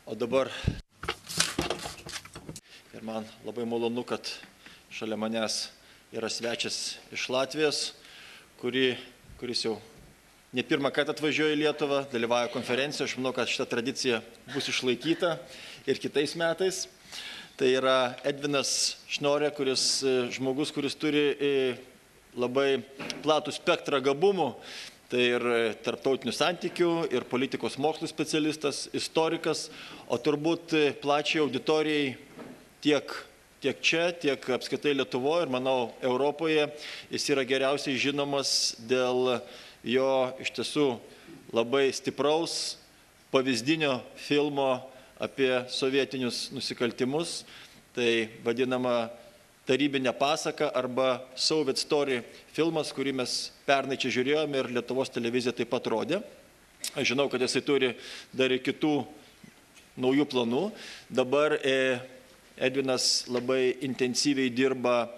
O dabar ir man labai malonu, kad šalia manęs yra svečias iš Latvijos, kuris jau ne pirmą kartą atvažiuoja į Lietuvą, dalyvauja konferencijoje. Aš manau, kad šita tradicija bus išlaikyta ir kitais metais. Tai yra Edvinas Šnorė, žmogus, kuris turi labai platų spektrą gabumų. Tai ir tarptautinių santykių, ir politikos mokslų specialistas, istorikas, o turbūt plačiai auditorijai tiek čia, tiek apskritai Lietuvoje ir, manau, Europoje jis yra geriausiai žinomas dėl jo iš tiesų labai stipraus pavyzdinio filmo apie sovietinius nusikaltimus, tai vadinama tarybinė pasaka arba Soviet Story filmas, kurį mes pernai čia žiūrėjome ir Lietuvos televizija taip pat rodė. Aš žinau, kad jisai turi dar ir kitų naujų planų. Dabar Edvinas labai intensyviai dirba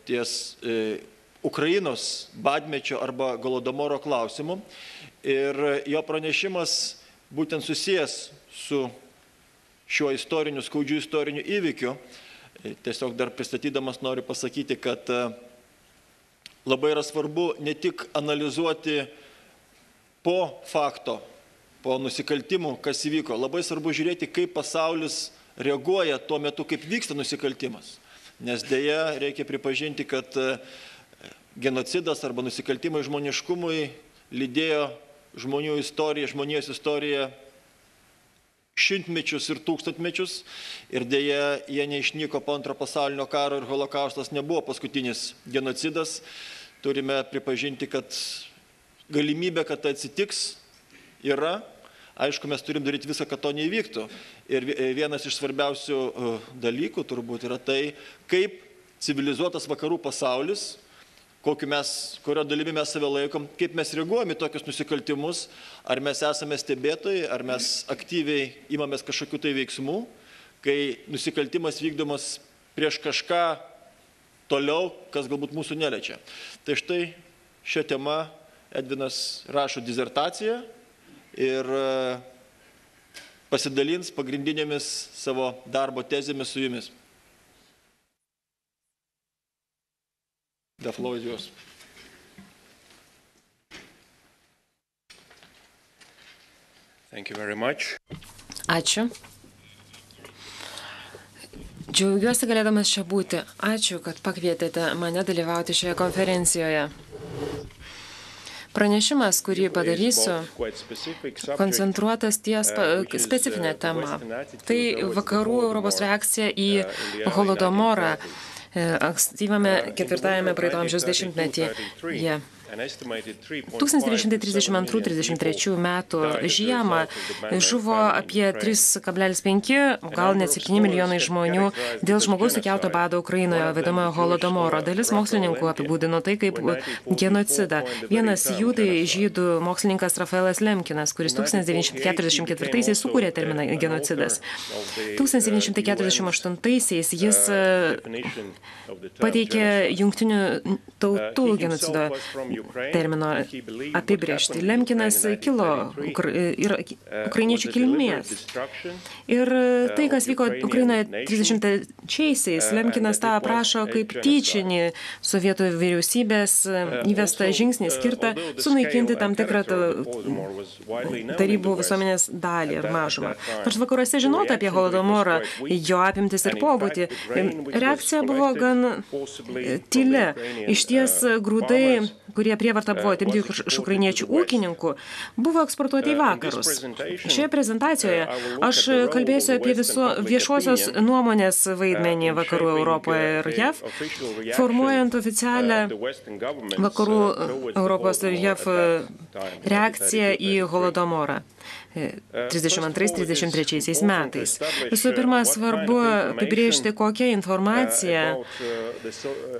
ties Ukrainos badmečio arba Golodomoro klausimu. Ir jo pranešimas būtent susijęs su šiuo skaudžiu istoriniu įvykiu. Tiesiog dar pristatydamas noriu pasakyti, kad labai yra svarbu ne tik analizuoti po fakto, po nusikaltimų, kas įvyko. Labai svarbu žiūrėti, kaip pasaulis reaguoja tuo metu, kaip vyksta nusikaltimas. Nes dėja reikia pripažinti, kad genocidas arba nusikaltimai žmoniškumui lydėjo žmonijos istoriją šimtmečius ir tūkstantmečius ir dėja jie neišnyko po Antro pasaulinio karo ir holokaustas nebuvo paskutinis genocidas. Turime pripažinti, kad galimybė, kad tai atsitiks, yra. Aišku, mes turim daryti visą, kad to neįvyktų. Ir vienas iš svarbiausių dalykų turbūt yra tai, kaip civilizuotas vakarų pasaulis, kurio dalimi mes save laikom, kaip mes reaguojame į tokius nusikaltimus, ar mes esame stebėtojai, ar mes aktyviai imamės kažkokių tai veiksmų, kai nusikaltimas vykdomas prieš kažką toliau, kas galbūt mūsų neliečia. Tai štai šią temą Edvinas rašo disertaciją ir pasidalins pagrindinėmis savo darbo tezėmis su jumis. The floor is yours. Thank you very much. Ačiū. Džiaugiuosi galėdamas čia būti. Ačiū, kad pakvietėte mane dalyvauti šioje konferencijoje. Pranešimas, kurį padarysiu, koncentruotas ties specifinę temą. Tai vakarų Europos reakcija į Holodomorą ankstyvame ketvirtajame praeito amžiaus dešimtmetyje. 1932-33 metų žiemą žuvo apie 3,5, gal net 7 milijonai žmonių dėl žmogaus sukelto bado Ukrainoje, vadinamojo Holodomoro. Dalis mokslininkų apibūdino tai kaip genocidą. Vienas jų tai žydų mokslininkas Rafaelas Lemkinas, kuris 1944-aisiais sukūrė terminą genocidas. 1948-aisiais jis pateikė jungtinių tautų genocido termino apibrėžti. Lemkinas kilo ukrainiečių kilmės. Ir tai, kas vyko Ukrainoje 30-aisiais, Lemkinas tą aprašo kaip tyčinį sovietų vyriausybės įvestą žingsnį skirtą sunaikinti tam tikrą tarybų visuomenės dalį ir mažumą. Nors vakaruose žinota apie Holodomorą, jo apimtis ir pobūdį, reakcija buvo gan tyli. Išties grūdai, kurie prievarta buvo atimti iš ukrainiečių ūkininkų, buvo eksportuoti į vakarus. Šioje prezentacijoje aš kalbėsiu apie viešosios nuomonės vaidmenį vakarų Europoje ir JAV, formuojant oficialią vakarų Europos ir JAV reakciją į Holodomorą 32-33 metais. Visų pirma, svarbu apibrėžti, kokia informacija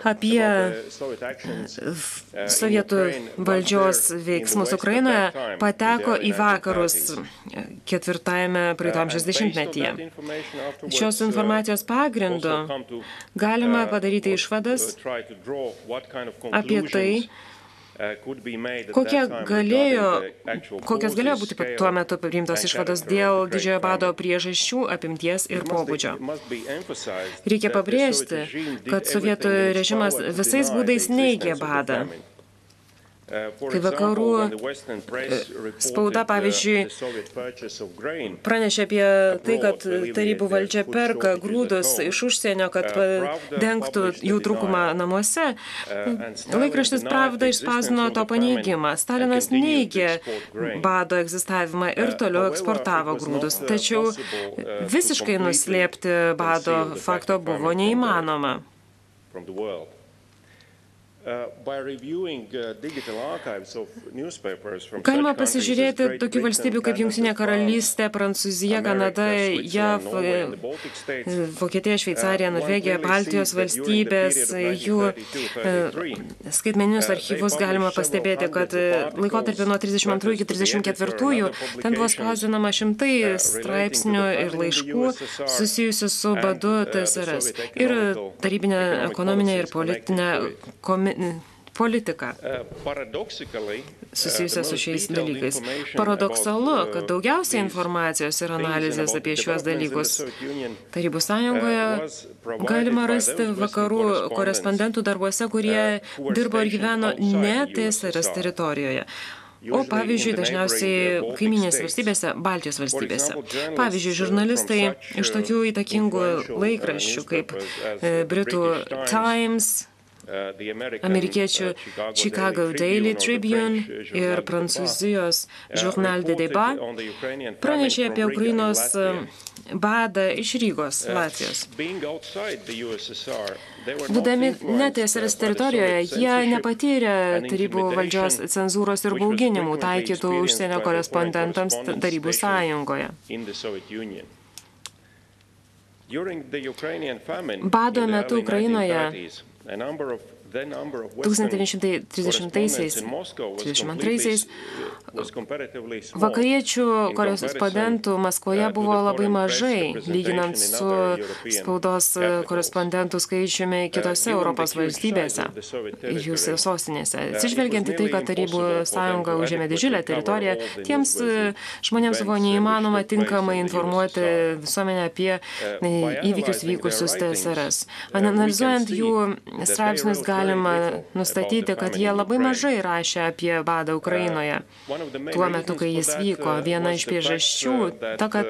apie sovietų valdžios veiksmus Ukrainoje pateko į vakarus ketvirtajame praeito amžiaus dešimtmetyje. Šios informacijos pagrindu galima padaryti išvadas apie tai, Kokios galėjo būti tuo metu priimtos išvados dėl didžiojo bado priežasčių, apimties ir pobūdžio. Reikia pabrėžti, kad sovietų režimas visais būdais neigė badą. Kai vakarų spauda, pavyzdžiui, pranešė apie tai, kad tarybų valdžia perka grūdus iš užsienio, kad dengtų jų trūkumą namuose, laikraštis Pravda išspausdino to paneigimą. Stalinas neigė bado egzistavimą ir toliau eksportavo grūdus. Tačiau visiškai nuslėpti bado fakto buvo neįmanoma. Galima pasižiūrėti tokių valstybių kaip Jungtinė karalystė, Prancūzija, Kanada, JAV, Vokietija, Šveicarija, Norvegija, Baltijos valstybės, jų skaitmeninius archyvus galima pastebėti, kad laikotarpį nuo 32 iki 34 ten buvo spausdinama šimtai straipsnių ir laiškų susijusių su badu TSRS ir tarybinė ekonominė ir politinė politika susijusia su šiais dalykais. Paradoksalu, kad daugiausiai informacijos ir analizės apie šiuos dalykus Tarybų sąjungoje galima rasti vakarų korespondentų darbuose, kurie dirbo ir gyveno ne TSRS teritorijoje. O pavyzdžiui, dažniausiai kaiminės valstybėse, Baltijos valstybėse. Pavyzdžiui, žurnalistai iš tokių įtakingų laikraščių kaip Britų Times, amerikiečių Chicago Daily Tribune ir Prancūzijos Journal de Débat pranešė apie Ukrainos badą iš Rygos, Latvijos. Būdami ne TSRS teritorijoje, jie nepatyrė tarybų valdžios cenzūros ir bauginimų taikytų užsienio korespondentams Tarybų sąjungoje. Bado metu Ukrainoje 1930-32 vakariečių korespondentų Maskvoje buvo labai mažai, lyginant su spaudos korespondentų skaičiumi kitose Europos valstybėse, jų sostinėse. Atsižvelgiant į tai, kad Tarybų sąjunga užėmė didžiulę teritoriją, tiems žmonėms buvo neįmanoma tinkamai informuoti visuomenę apie įvykius vykusius TSRS. Analizuojant jų straipsnius, galima nustatyti, kad jie labai mažai rašė apie badą Ukrainoje tuo metu, kai jis vyko. Viena iš priežasčių ta, kad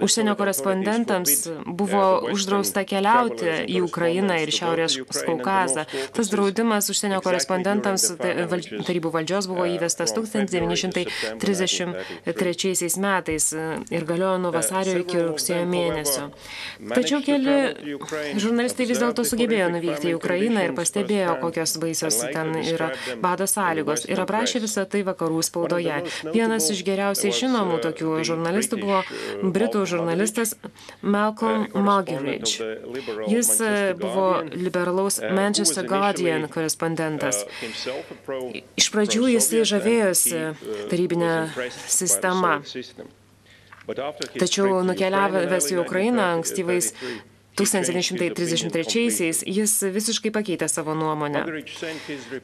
užsienio korespondentams buvo uždrausta keliauti į Ukrainą ir Šiaurės Kaukazą. Tas draudimas užsienio korespondentams tarybų valdžios buvo įvestas 1933 metais ir galiojo nuo vasario iki rugsėjo mėnesio. Tačiau keli žurnalistai vis dėlto sugebėjo nuvykti į Ukrainą ir pastebėjo, kokios baisios ten yra bado sąlygos ir aprašė visą tai vakarų spaudoje. Vienas iš geriausiai žinomų tokių žurnalistų buvo britų žurnalistas Malcolm Muggeridge. Jis buvo liberalaus Manchester Guardian korespondentas. Iš pradžių jis žavėjosi tarybinę sistemą. Tačiau nukeliavęs į Ukrainą ankstyvais 1933-aisiais jis visiškai pakeitė savo nuomonę.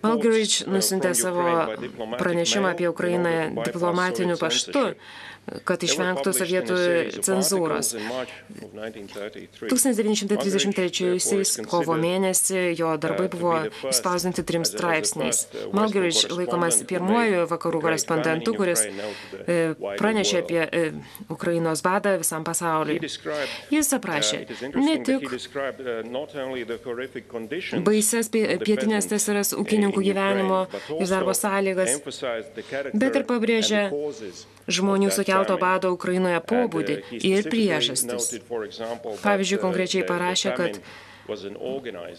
Muggeridge nusiuntė savo pranešimą apie Ukrainą diplomatiniu paštu, kad išvengtų sovietų cenzūros. 1933 kovo mėnesį jo darbai buvo išspausdinti 3 straipsniais. Muggeridge laikomas pirmuoju vakarų korespondentu, kuris pranešė apie Ukrainos badą visam pasauliui. Jis aprašė ne tik baises pietinės TSRS ūkininkų gyvenimo ir darbo sąlygas, bet ir pabrėžė žmonių sukelto bado Ukrainoje pobūdį ir priežastis. Pavyzdžiui, konkrečiai parašė, kad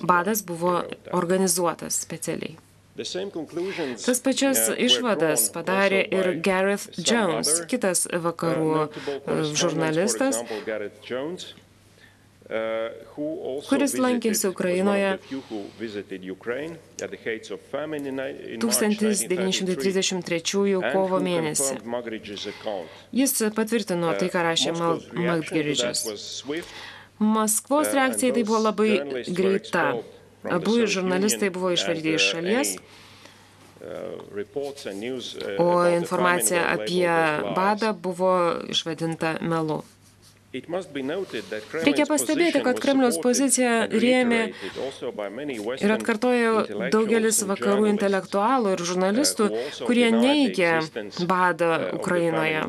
badas buvo organizuotas specialiai. Tas pačias išvadas padarė ir Gareth Jones, kitas vakarų žurnalistas, kuris lankėsi Ukrainoje 1933 kovo mėnesį. Jis patvirtino tai, ką rašė Muggeridge'as. Maskvos reakcija tai buvo labai greita. Abu žurnalistai buvo išvaryti iš šalies. o informacija apie badą buvo išvadinta melu. Reikia pastebėti, kad Kremliaus poziciją rėmė ir atkartojo daugelis vakarų intelektualų ir žurnalistų, kurie neigė badą Ukrainoje.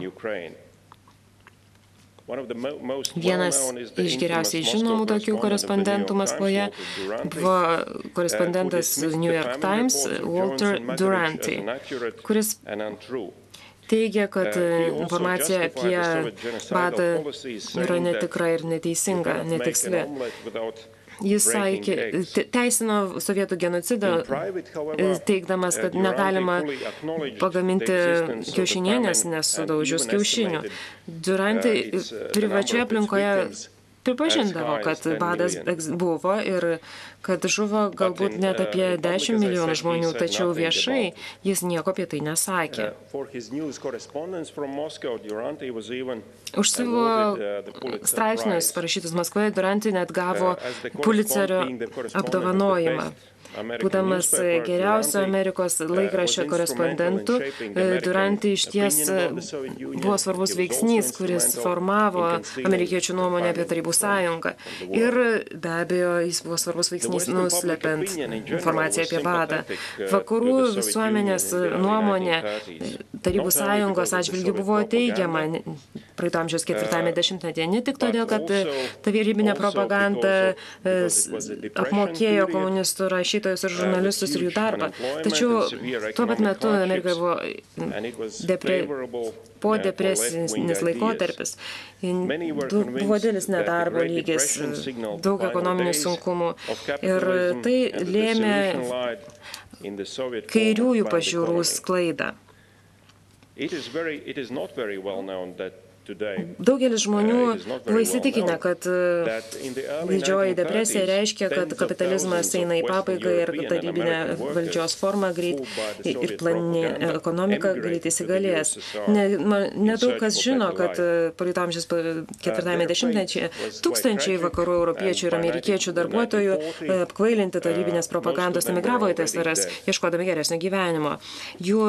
Vienas iš geriausiai žinomų tokių korespondentų Maskvoje buvo korespondentas New York Times Walter Duranty, kuris teigia, kad informacija apie badą yra netikra ir neteisinga, netiksli. Jis teisino sovietų genocidą, teigdamas, kad negalima pagaminti kiaušinienės, nesudaužius kiaušinių. Duranty privačioje aplinkoje pripažindavo, kad badas buvo ir kad žuvo galbūt net apie 10 milijonų žmonių, tačiau viešai jis nieko apie tai nesakė. Už savo straipsnius parašytus Maskvoje Duranty net gavo Pulitzerio apdovanojimą. Būdamas geriausio Amerikos laikraščio korespondentu, Duranty išties buvo svarbus veiksnys, kuris formavo amerikiečių nuomonę apie Tarybų sąjungą. Ir be abejo, jis buvo svarbus veiksnys nuslepiant informaciją apie badą. Vakarų visuomenės nuomonė Tarybų sąjungos atžvilgiu buvo teigiama praeito amžiaus 4-ame dešimtmetyje. Ne tik todėl, kad ta ribinė propaganda apmokėjo komunistų rašytojus ir žurnalistus ir jų darbą. Tačiau tuo pat metu Amerikoje buvo podepresinis laikotarpis. Buvo didelis nedarbo lygis, daug ekonominių sunkumų. Ir tai lėmė kairiųjų pažiūrų sklaidą. Daugelis žmonių buvo įsitikinę, kad didžioji depresija reiškia, kad kapitalizmas eina į pabaigą ir tarybinė valdžios forma greit ir planinė ekonomika greit įsigalės. Nedaug kas žino, kad praeito amžiaus 4-ame dešimtmetyje tūkstančiai vakarų europiečių ir amerikiečių darbuotojų apkvailinti tarybinės propagandos emigravo į TSRS, ieškodami geresnio gyvenimo. Jų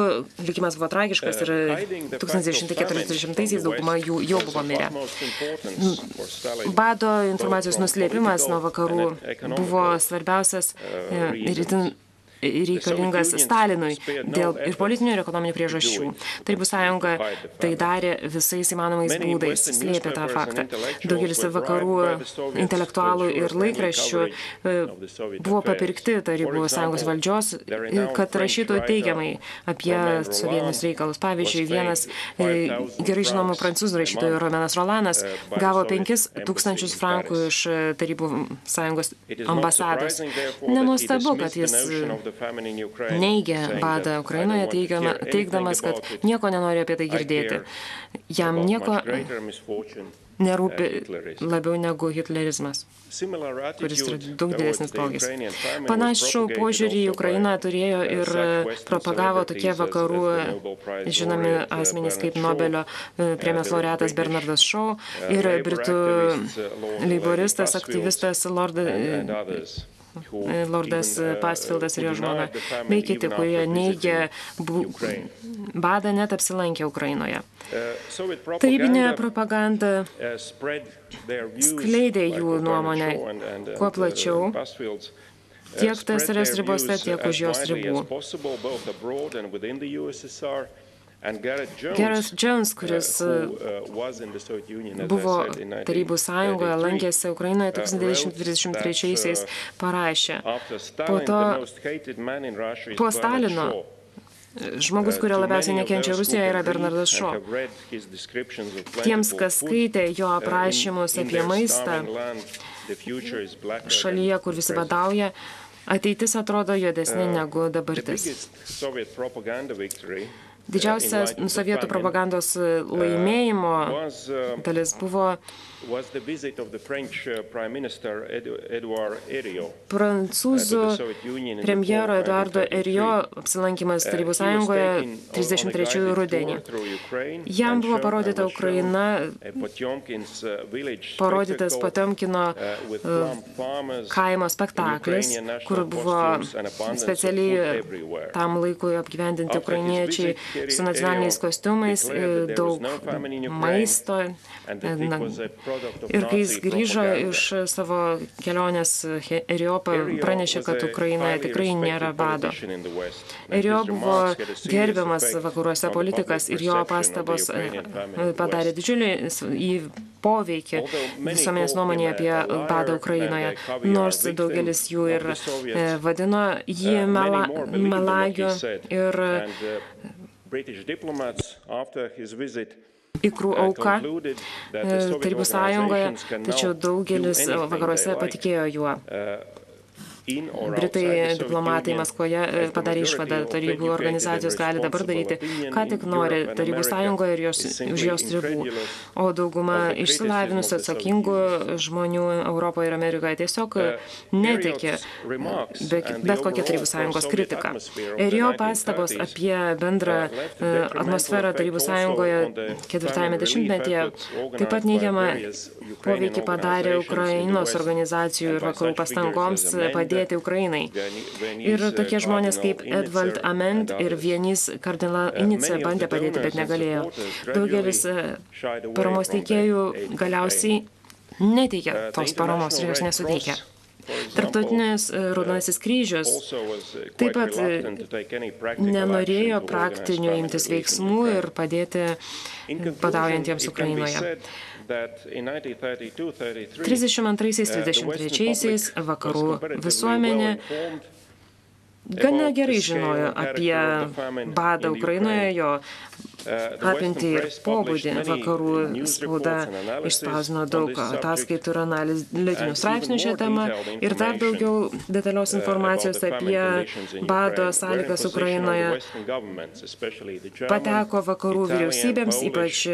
likimas buvo tragiškas ir 1940-aisiais dauguma jų jau buvo mirę. Bado informacijos nuslėpimas nuo vakarų buvo svarbiausias ir itin reikalingas Stalinui dėl ir politinių ir ekonominių priežasčių. Tarybų sąjunga tai darė visais įmanomais būdais, slėpė tą faktą. Daugelis vakarų intelektualų ir laikraščių buvo papirkti Tarybų sąjungos valdžios, kad rašytų teigiamai apie sovietinius reikalus. Pavyzdžiui, vienas gerai žinomų prancūzų rašytojų Romanas Rolanas gavo 5,000 frankų iš Tarybų sąjungos ambasados. Nenuostabu, kad jis neigia badą Ukrainoje, teigdamas, kad nieko nenori apie tai girdėti. Jam nieko nerūpi labiau negu hitlerizmas, kuris yra daug didesnis blogis. Panašų požiūrį į Ukrainą turėjo ir propagavo tokie vakarų žinomi asmenys kaip Nobelio premijos laureatas Bernardas Shaw ir britų leiboristas, aktyvistas Lordas Pastfieldas ir jo žmona, bei kiti, kurie neigia badą, net apsilankę Ukrainoje. Tarybinė propaganda skleidė jų nuomonę kuo plačiau, tiek TSRS ribose, tiek už jos ribų. Gareth Jones, kuris buvo Tarybų sąjungoje, lankėsi Ukrainoje 1923-aisiais, parašė: po Stalino žmogus, kurio labiausiai nekenčia Rusijoje, yra Bernardas Shaw. Tiems, kas skaitė jo aprašymus apie maistą šalyje, kur visi badauja, ateitis atrodo juodesnė negu dabartis. Didžiausia sovietų propagandos laimėjimo dalis buvo prancūzų premjero Eduardo Herriot apsilankymas Tarybų Sąjungoje 33 rudenį. Jam buvo parodyta Ukraina, parodytas Potiomkino kaimo spektaklis, kur buvo specialiai tam laikui apgyvendinti ukrainiečiai su nacionaliniais kostiumais, daug maisto. Ir kai jis grįžo iš savo kelionės, Herriot pranešė, kad Ukrainoje tikrai nėra bado. Herriot buvo gerbiamas vakaruose politikas ir jo pastabos padarė didžiulį poveikį visuomenės nuomonėje apie badą Ukrainoje, nors daugelis jų ir vadino jį melagiu ir ikrų auka Tarybų Sąjungoje, tačiau daugelis vakaruose patikėjo juo. Britai diplomatai Maskvoje padarė išvadą, tarybų organizacijos gali dabar daryti, ką tik nori Tarybų Sąjungoje ir už jos ribų. O dauguma išsilavinusių atsakingų žmonių Europoje ir Amerikoje tiesiog netikė bet kokią Tarybų Sąjungos kritiką. Ir jo pastabos apie bendrą atmosferą Tarybų Sąjungoje ketvirtajame dešimtmetyje taip pat neigiamą poveikį padarė Ukrainos organizacijų ir vakarų pastangoms padėti Ukrainai. Ir tokie žmonės kaip Edvald Ament ir Vienys Kardinal-Inice bandė padėti, bet negalėjo. Daugelis paramos teikėjų galiausiai neteikia tos paramos ir jos nesuteikia. Tarptautinis Raudonasis kryžius taip pat nenorėjo praktinių imtis veiksmų ir padėti badaujantiems Ukrainoje. 32-33 vakarų visuomenė gana gerai žinojo apie badą Ukrainoje, jo apimtį ir pobūdį. Vakarų spauda išspausdino daug ataskaitų ir analitinių straipsnių šią temą ir dar daugiau detalios informacijos apie bado sąlygas Ukrainoje pateko vakarų vyriausybėms, ypač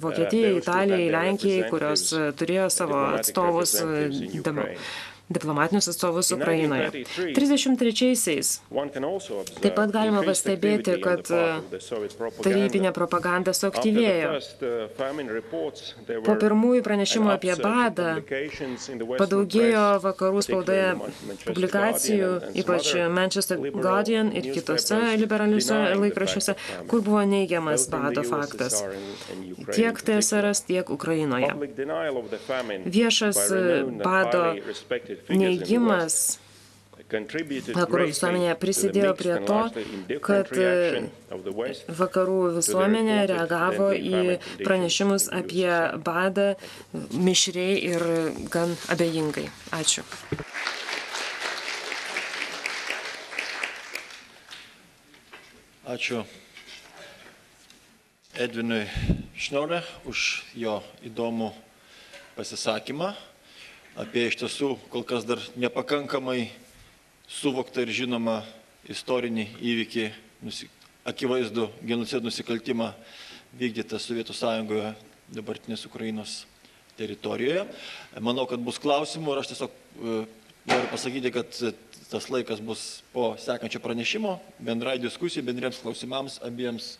Vokietijai, Italijai, Lenkijai, kurios turėjo savo atstovus, diplomatinius atstovus Ukrainoje. 33-aisiais taip pat galima pastebėti, kad tarybinė propaganda suaktyvėjo. Po pirmųjų pranešimų apie badą padaugėjo vakarų spaudoje publikacijų, ypač Manchester Guardian ir kitose liberaliuose laikraščiuose, kur buvo neigiamas bado faktas. Tiek TSRS, tiek Ukrainoje. Viešas bado neigimas vakarų visuomenėje prisidėjo prie to, kad vakarų visuomenė reagavo į pranešimus apie badą mišriai ir gan abejingai. Ačiū. Ačiū Edvinui Šniore už jo įdomų pasisakymą apie iš tiesų kol kas dar nepakankamai suvoktą ir žinomą istorinį įvykį, akivaizdų genocidų nusikaltimą vykdytą Sovietų Sąjungoje dabartinės Ukrainos teritorijoje. Manau, kad bus klausimų ir aš tiesiog noriu pasakyti, kad tas laikas bus po sekančio pranešimo, bendrai diskusijai, bendriems klausimams abiems